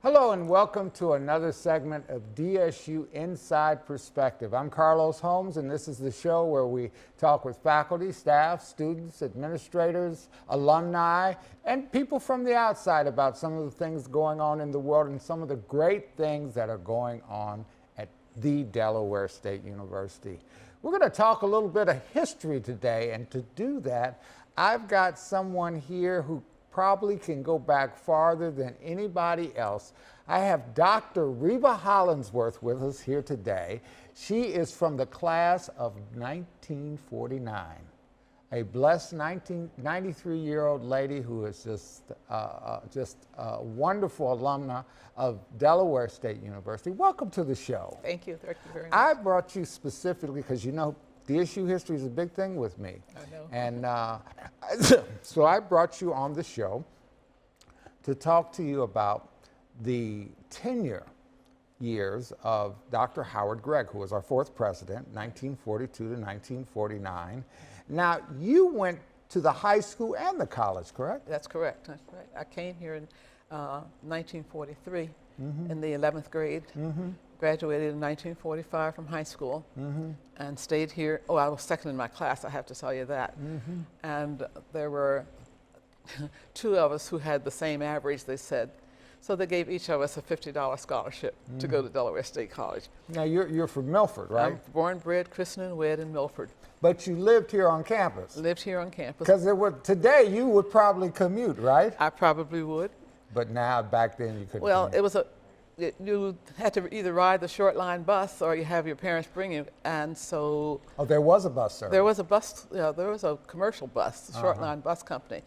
Hello and welcome to another segment of DSU Inside Perspective. I'm Carlos Holmes, and this is the show where we talk with faculty, staff, students, administrators, alumni, and people from the outside about some of the things going on in the world and some of the great things that are going on at the Delaware State University. We're going to talk a little bit of history today, and to do that, I've got someone here who probably can go back farther than anybody else. I have Dr. Reba Hollingsworth with us here today. She is from the class of 1949, a blessed 93-year-old lady who is just a wonderful alumna of Delaware State University. Welcome to the show. Thank you. Thank you very much. I brought you specifically because you know DSU history is a big thing with me. I know. And so I brought you on the show to talk to you about the tenure years of Dr. Howard Gregg, who was our fourth president, 1942 to 1949. Now, you went to the high school and the college, correct? That's correct. That's right. I came here in 1943 in the 11th grade. Graduated in 1945 from high school and stayed here. Oh, I was second in my class, I have to tell you that. And there were two of us who had the same average, they said. So they gave each of us a $50 scholarship to go to Delaware State College. Now, you're from Milford, right? I'm born, bred, christened, and wed in Milford. But you lived here on campus. Lived here on campus. Because today you would probably commute, right? I probably would. But now, back then, you couldn't Well, commute. it was you had to either ride the short line bus or you have your parents bring you, and so. Oh, there was a bus service. There was a bus, there was a commercial bus, the short line bus company.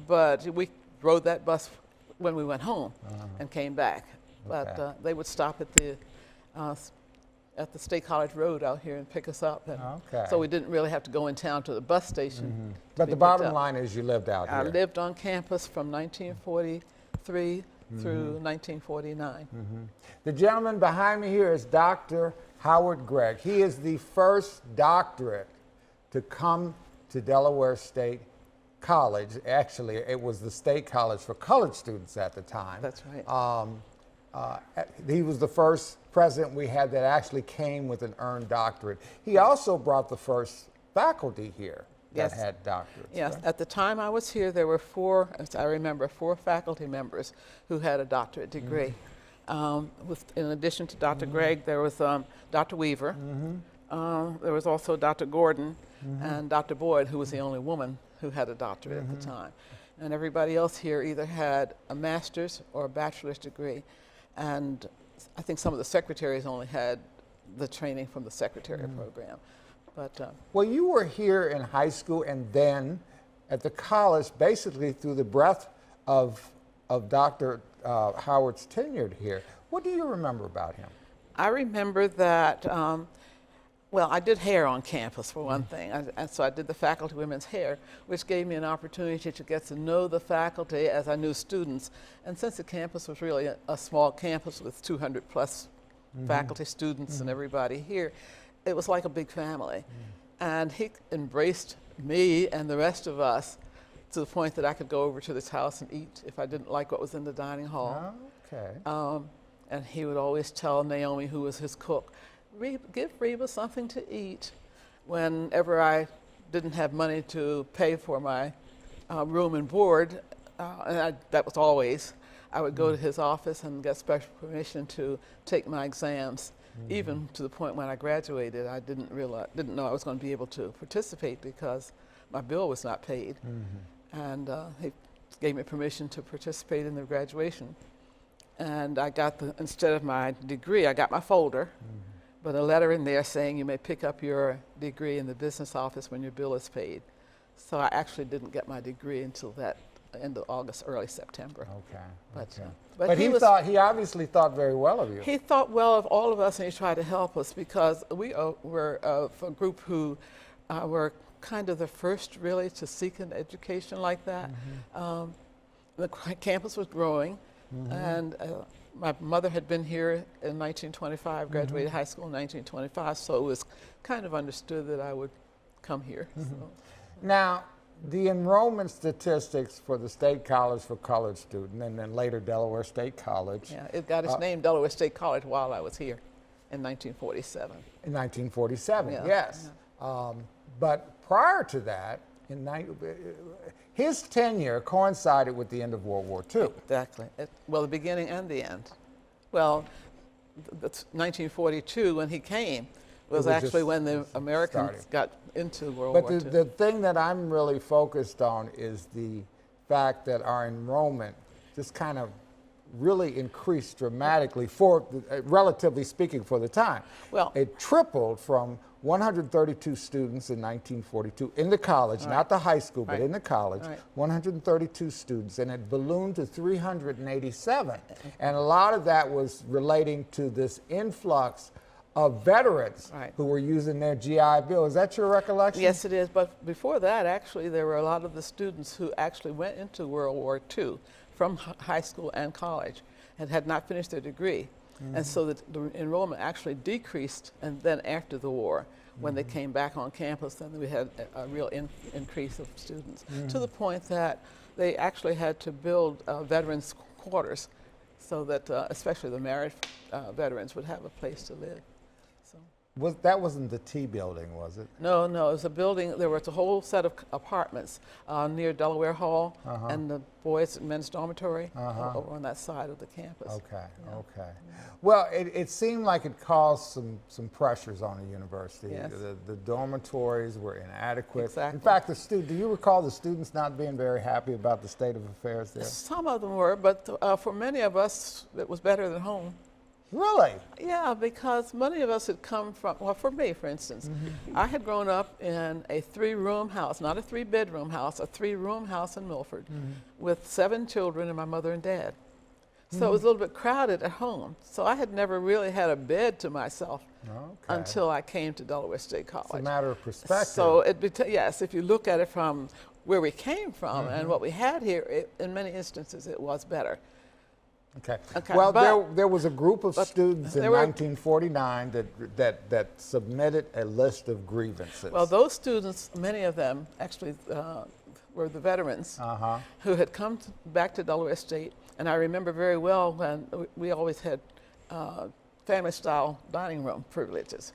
But we rode that bus when we went home and came back. But they would stop at the State College Road out here and pick us up. And so we didn't really have to go in town to the bus station. But the bottom line is you lived out here. I lived on campus from 1943 through 1949. The gentleman behind me here is Dr. Howard Gregg. He is the first doctorate to come to Delaware State College. Actually, it was the State College for colored students at the time. That's right. He was the first president we had that actually came with an earned doctorate. He also brought the first faculty here that had doctorates. Yes, right? at the time I was here, there were four, as I remember, four faculty members who had a doctorate degree. In addition to Dr. Gregg, there was Dr. Weaver, there was also Dr. Gordon, and Dr. Boyd, who was the only woman who had a doctorate at the time. And everybody else here either had a master's or a bachelor's degree. And I think some of the secretaries only had the training from the secretary program. But, well, you were here in high school and then at the college, basically through the breadth of Dr. Howard's tenure here. What do you remember about him? I remember that, well, I did hair on campus for one thing, and so I did the faculty women's hair, which gave me an opportunity to get to know the faculty as I knew students. And since the campus was really a small campus with 200 plus faculty, students, and everybody here, it was like a big family. And he embraced me and the rest of us to the point that I could go over to this house and eat if I didn't like what was in the dining hall. And he would always tell Naomi, who was his cook, give Reba something to eat whenever I didn't have money to pay for my room and board. That was always. I would go to his office and get special permission to take my exams. Even to the point when I graduated, I didn't know I was going to be able to participate because my bill was not paid. And he gave me permission to participate in the graduation. And I got instead of my degree, I got my folder, but a letter in there saying you may pick up your degree in the business office when your bill is paid. So I actually didn't get my degree until that end of August, early September. But he obviously thought very well of you. He thought well of all of us, and he tried to help us because we were a group who were kind of the first really to seek an education like that. The campus was growing, and my mother had been here in 1925, graduated high school in 1925, so it was kind of understood that I would come here. So. Now, The enrollment statistics for the State College for Colored Students, and then later Delaware State College. Yeah, it got its name Delaware State College while I was here in 1947. In 1947, Yeah, yes. But prior to that, his tenure coincided with the end of World War II. Exactly. Well, the beginning and the end. Well, 1942 when he came was actually when the Americans got into World War II. But the thing that I'm really focused on is the fact that our enrollment just kind of really increased dramatically for, relatively speaking, for the time. Well, it tripled from 132 students in 1942 in the college, not the high school, but in the college, 132 students, and it ballooned to 387. And a lot of that was relating to this influx of veterans who were using their GI Bill. Is that your recollection? Yes, it is. But before that, actually, there were a lot of the students who actually went into World War II from high school and college and had not finished their degree. And so the enrollment actually decreased, and then after the war, when they came back on campus, then we had a real increase of students, to the point that they actually had to build veterans' quarters so that especially the married veterans would have a place to live. That wasn't the T building, was it? No, no, it was a building. There was a whole set of apartments near Delaware Hall and the boys' and men's dormitory over on that side of the campus. Okay, okay. Well, it seemed like it caused some pressures on the university. Yes. The dormitories were inadequate. Exactly. In fact, do you recall the students not being very happy about the state of affairs there? Some of them were, but for many of us, it was better than home. Really? Yeah, because many of us had come from, well, for me, for instance, I had grown up in a 3-room house, not a 3-bedroom house, a 3-room house in Milford with 7 children and my mother and dad. So it was a little bit crowded at home. So I had never really had a bed to myself until I came to Delaware State College. It's a matter of perspective. So, yes, if you look at it from where we came from and what we had here, in many instances it was better. Okay. Well, there was a group of students in 1949 that submitted a list of grievances. Well, those students, many of them actually were the veterans who had come back to Delaware State. And I remember very well when we always had family-style dining room privileges.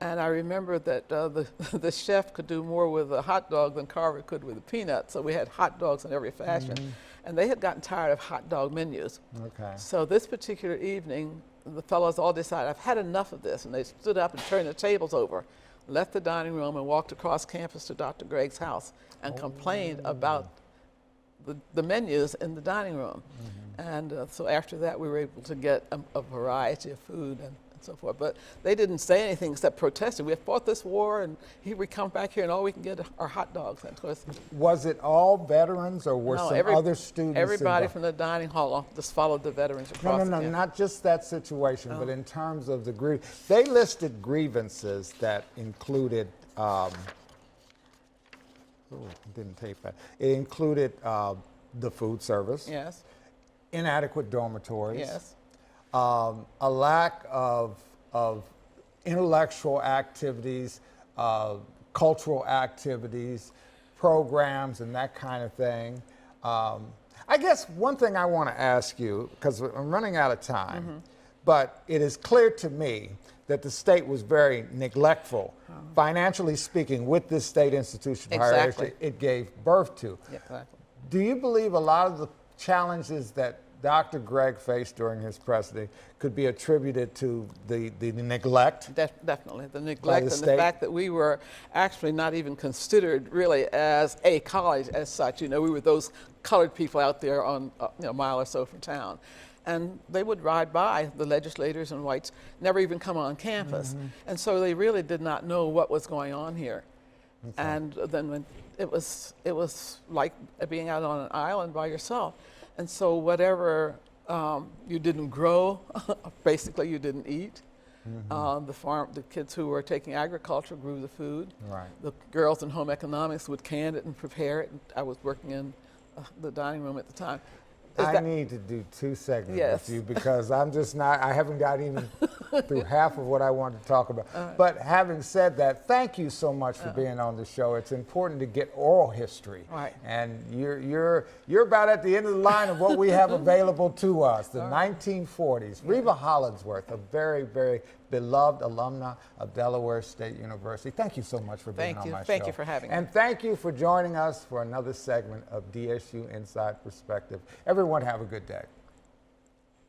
And I remember that the chef could do more with a hot dog than Carver could with a peanut. So we had hot dogs in every fashion. And they had gotten tired of hot dog menus. Okay. So this particular evening, the fellows all decided, I've had enough of this. And they stood up and turned the tables over, left the dining room and walked across campus to Dr. Gregg's house and complained about the menus in the dining room. And so after that, we were able to get a variety of food and so forth. But they didn't say anything except protested. We have fought this war, and here we come back here, and all we can get are hot dogs. And of course, was it all veterans, or were some other students? Everybody from the dining hall just followed the veterans across. No, not just that situation, but in terms of the grievance. They listed grievances that included. Didn't tape that. It included the food service. Yes. Inadequate dormitories. Yes. A lack of intellectual activities, cultural activities, programs, and that kind of thing. I guess one thing I want to ask you, because I'm running out of time, but it is clear to me that the state was very neglectful, financially speaking, with this state institution of higher education it gave birth to. Exactly. Do you believe a lot of the challenges that Dr. Gregg faced during his presidency could be attributed to the neglect? Definitely, the neglect and the fact that we were actually not even considered really as a college as such. You know, we were those colored people out there on a mile or so from town. And they would ride by, the legislators and whites, never even come on campus. And so they really did not know what was going on here. And then when it was like being out on an island by yourself. And so whatever you didn't grow, basically you didn't eat. The kids who were taking agriculture grew the food. Right. The girls in home economics would can it and prepare it. And I was working in the dining room at the time. I need to do 2 segments Yes. with you because I'm just not, I haven't got even through half of what I wanted to talk about. But having said that, thank you so much for being on the show. It's important to get oral history. Right. And you're about at the end of the line of what we have available to us, the 1940s. Reba Hollingsworth, a very, very beloved alumna of Delaware State University. Thank you so much for being on my show. Thank you for having me. And thank you for joining us for another segment of DSU Inside Perspective. Everyone have a good day.